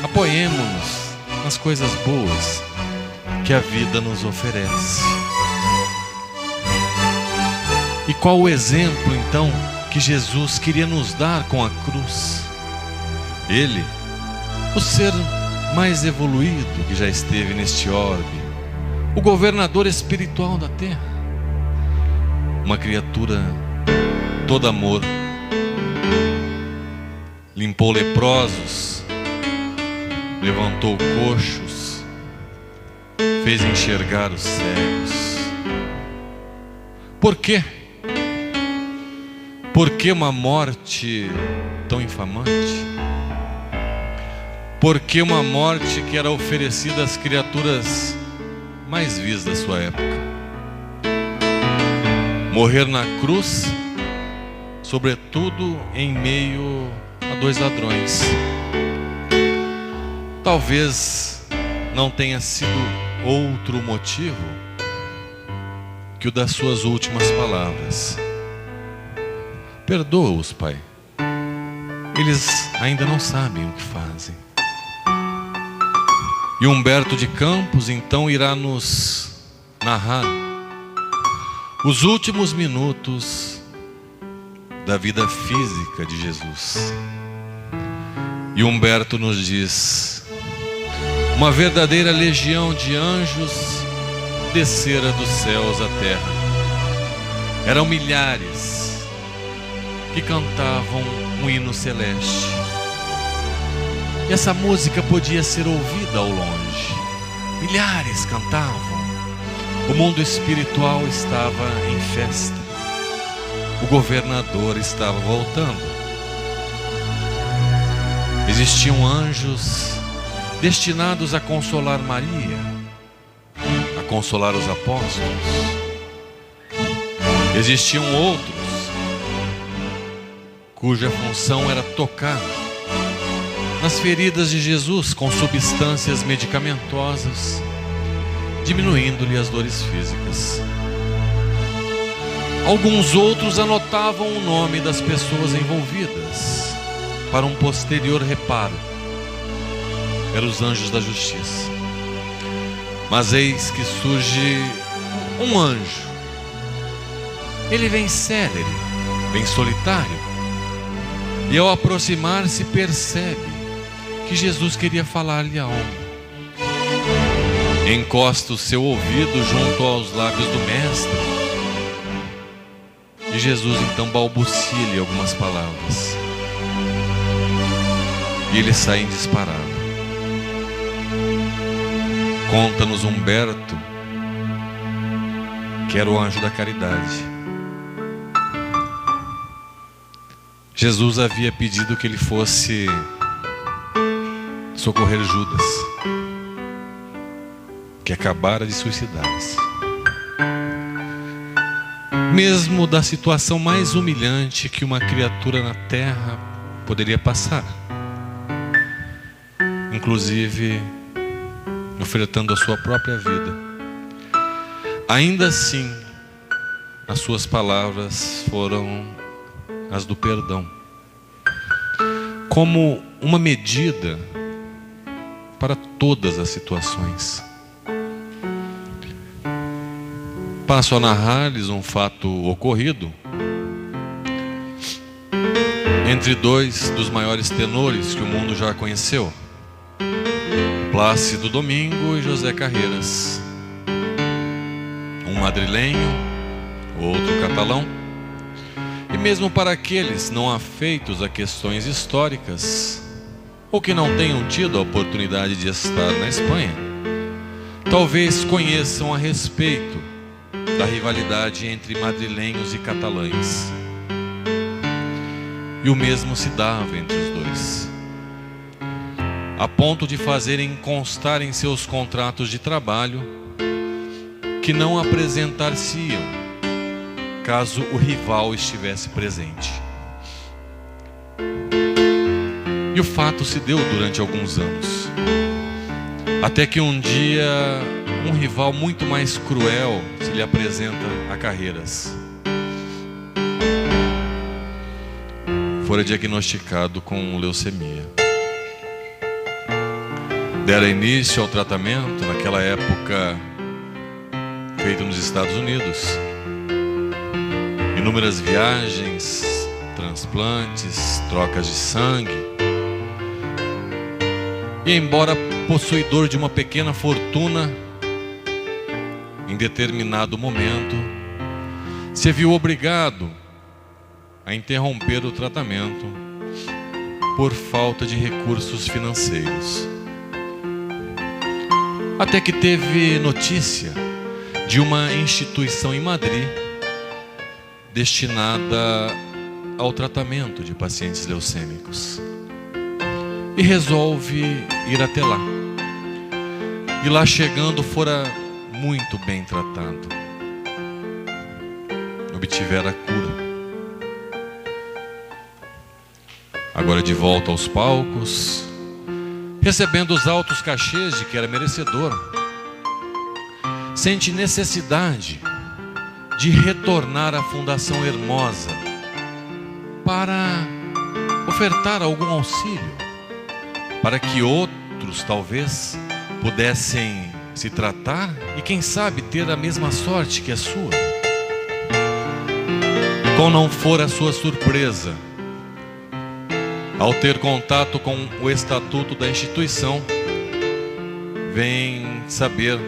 Apoiemo-nos nas coisas boas que a vida nos oferece. E qual o exemplo, então, que Jesus queria nos dar com a cruz? Ele, o ser mais evoluído que já esteve neste orbe, o governador espiritual da terra, uma criatura todo amor, limpou leprosos, levantou coxos, fez enxergar os cegos. Por quê? Por que uma morte tão infamante? Por que uma morte que era oferecida às criaturas mais vis da sua época? Morrer na cruz, sobretudo em meio a dois ladrões. Talvez não tenha sido outro motivo que o das suas últimas palavras. Perdoa-os, Pai. Eles ainda não sabem o que fazem. E Humberto de Campos então irá nos narrar os últimos minutos da vida física de Jesus. E Humberto nos diz: uma verdadeira legião de anjos descera dos céus à terra. Eram milhares que cantavam um hino celeste. E essa música podia ser ouvida ao longe. Milhares cantavam. O mundo espiritual estava em festa. O governador estava voltando. Existiam anjos destinados a consolar Maria, a consolar os apóstolos. Existiam outros cuja função era tocar nas feridas de Jesus com substâncias medicamentosas, diminuindo-lhe as dores físicas. Alguns outros anotavam o nome das pessoas envolvidas para um posterior reparo. Eram os anjos da justiça. Mas eis que surge um anjo. Ele vem célere, vem solitário, e ao aproximar-se percebe que Jesus queria falar-lhe a alma. Encosta o seu ouvido junto aos lábios do mestre, e Jesus então balbucia-lhe algumas palavras, e ele sai em disparado. Conta-nos Humberto que era o anjo da caridade. Jesus havia pedido que ele fosse socorrer Judas, que acabara de suicidar-se. Mesmo da situação mais humilhante que uma criatura na terra poderia passar, inclusive ofertando a sua própria vida, ainda assim as suas palavras foram as do perdão, como uma medida para todas as situações. Passo a narrar-lhes um fato ocorrido entre dois dos maiores tenores que o mundo já conheceu, Plácido Domingo e José Carreiras. Um madrilenho, outro catalão. E mesmo para aqueles não afeitos a questões históricas, ou que não tenham tido a oportunidade de estar na Espanha, talvez conheçam a respeito da rivalidade entre madrilenhos e catalães. E o mesmo se dava entre os dois, a ponto de fazerem constar em seus contratos de trabalho que não apresentar-se-iam caso o rival estivesse presente. E o fato se deu durante alguns anos, até que um dia um rival muito mais cruel se lhe apresenta a Carreiras. Fora diagnosticado com leucemia. Dera início ao tratamento, naquela época feito nos Estados Unidos. Inúmeras viagens, transplantes, trocas de sangue. E embora possuidor de uma pequena fortuna, em determinado momento, se viu obrigado a interromper o tratamento por falta de recursos financeiros. Até que teve notícia de uma instituição em Madrid destinada ao tratamento de pacientes leucêmicos. E resolve ir até lá. E lá chegando fora muito bem tratado. Obtivera a cura. Agora de volta aos palcos, recebendo os altos cachês de que era merecedor, sente necessidade de retornar à Fundação Hermosa para ofertar algum auxílio, para que outros talvez pudessem se tratar e quem sabe ter a mesma sorte que a sua. Qual não for a sua surpresa ao ter contato com o estatuto da instituição, vem saber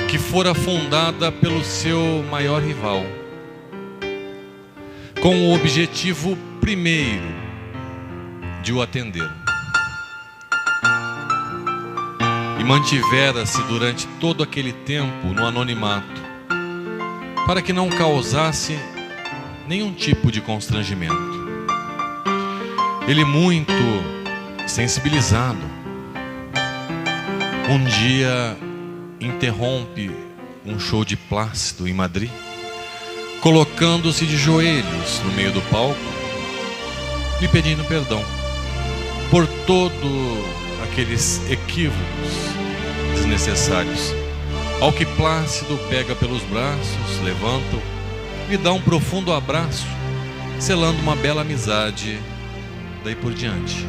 que fora fundada pelo seu maior rival, com o objetivo primeiro de o atender. E mantivera-se durante todo aquele tempo no anonimato, para que não causasse nenhum tipo de constrangimento. Ele muito sensibilizado, um dia interrompe um show de Plácido em Madrid, colocando-se de joelhos no meio do palco, lhe pedindo perdão por todos aqueles equívocos desnecessários. Ao que Plácido pega pelos braços, levanta-o, lhe dá um profundo abraço, selando uma bela amizade. Daí por diante.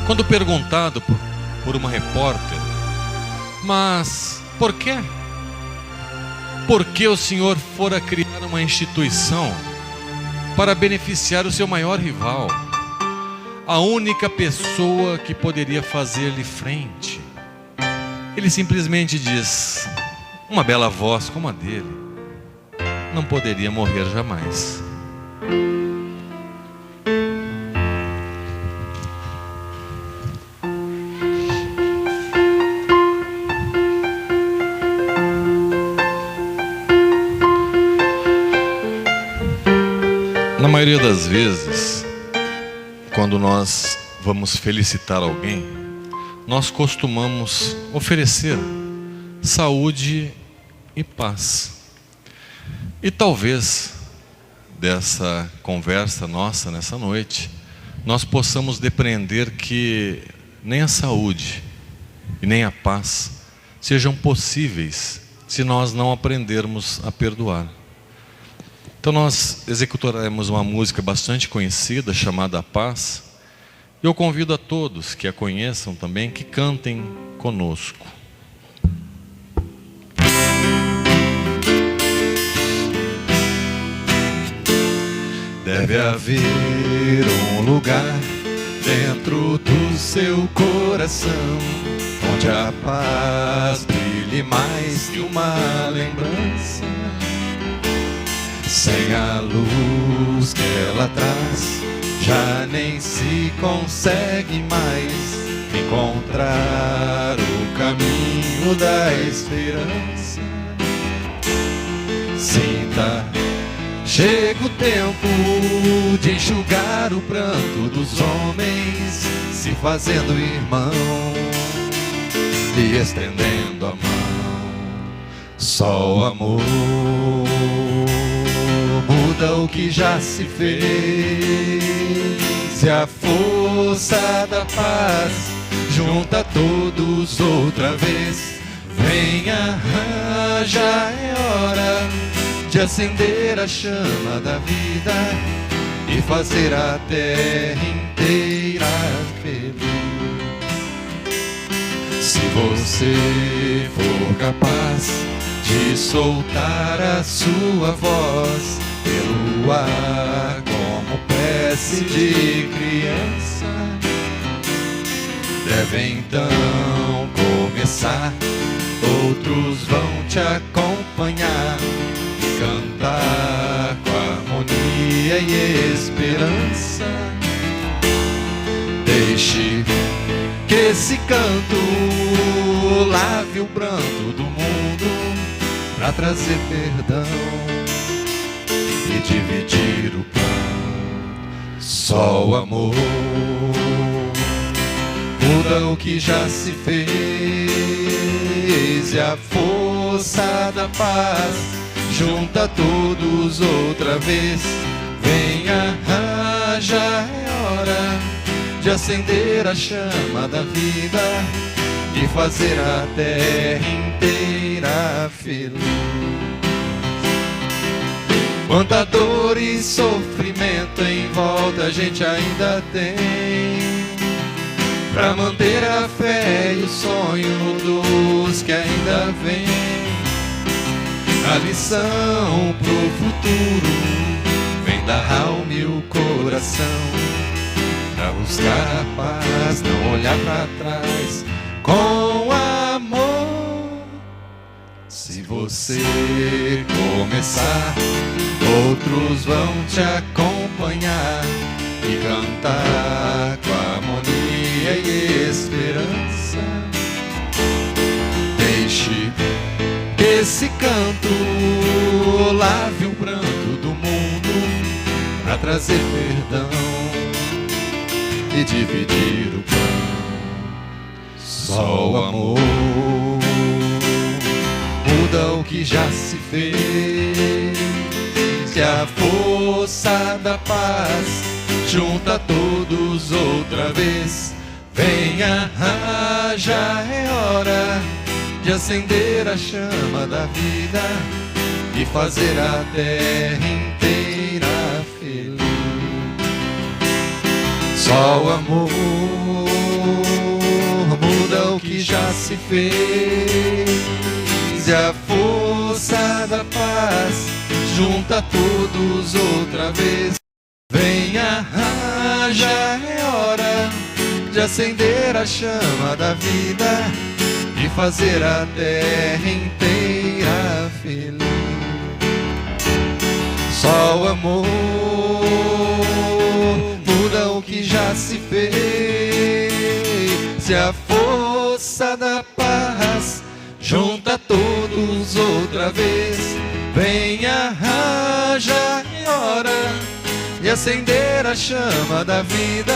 Quando perguntado por uma repórter, mas por quê? Por que o senhor fora criar uma instituição para beneficiar o seu maior rival, a única pessoa que poderia fazer-lhe frente? Ele simplesmente diz: uma bela voz como a dele não poderia morrer jamais. Na maioria das vezes, quando nós vamos felicitar alguém, nós costumamos oferecer saúde e paz. E talvez dessa conversa nossa nessa noite, nós possamos depreender que nem a saúde e nem a paz sejam possíveis se nós não aprendermos a perdoar. Então nós executaremos uma música bastante conhecida chamada A Paz. E eu convido a todos que a conheçam também, que cantem conosco. Deve Deve haver um lugar dentro do seu coração, onde a paz brilhe mais que uma lembrança. Sem a luz que ela traz, já nem se consegue mais encontrar o caminho da esperança. Sinta, chega o tempo de enxugar o pranto dos homens, se fazendo irmão e estendendo a mão. Só o amor muda o que já se fez, e a força da paz junta todos outra vez. Venha, já é hora de acender a chama da vida e fazer a terra inteira feliz. Se você for capaz de soltar a sua voz pelo ar como prece de criança, deve então começar. Outros vão te acompanhar e cantar com harmonia e esperança. Deixe que esse canto lave o pranto do mundo pra trazer perdão e dividir o pão. Só o amor muda o que já se fez, e a força da paz junta todos outra vez. Venha, já é hora de acender a chama da vida e fazer a terra inteira feliz. Quanta dor e sofrimento em volta a gente ainda tem, pra manter a fé e o sonho dos que ainda vêm. A lição pro futuro vem da alma e o coração, pra buscar a paz, não olhar pra trás, com amor. Se você começar, outros vão te acompanhar e cantar com harmonia e esperança. Deixe que esse canto lave o pranto do mundo pra trazer perdão e dividir o pão. Só o amor muda o que já se fez, e a força da paz junta todos outra vez. Venha, já é hora de acender a chama da vida e fazer a terra inteira feliz. Só o amor muda o que já se fez, e a força da paz junta todos outra vez. Venha, já é hora de acender a chama da vida e fazer a terra inteira feliz. Só o amor muda o que já se fez, e a força da paz junta todos outra vez. Venha, já é hora de acender a chama da vida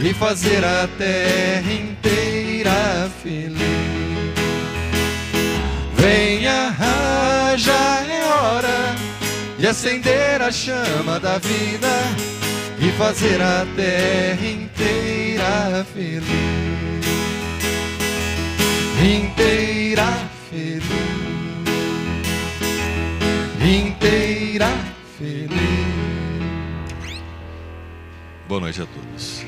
e fazer a terra inteira feliz. Venha, já é hora de acender a chama da vida e fazer a terra inteira feliz. Inteira feliz. Inteira feliz. Boa noite a todos.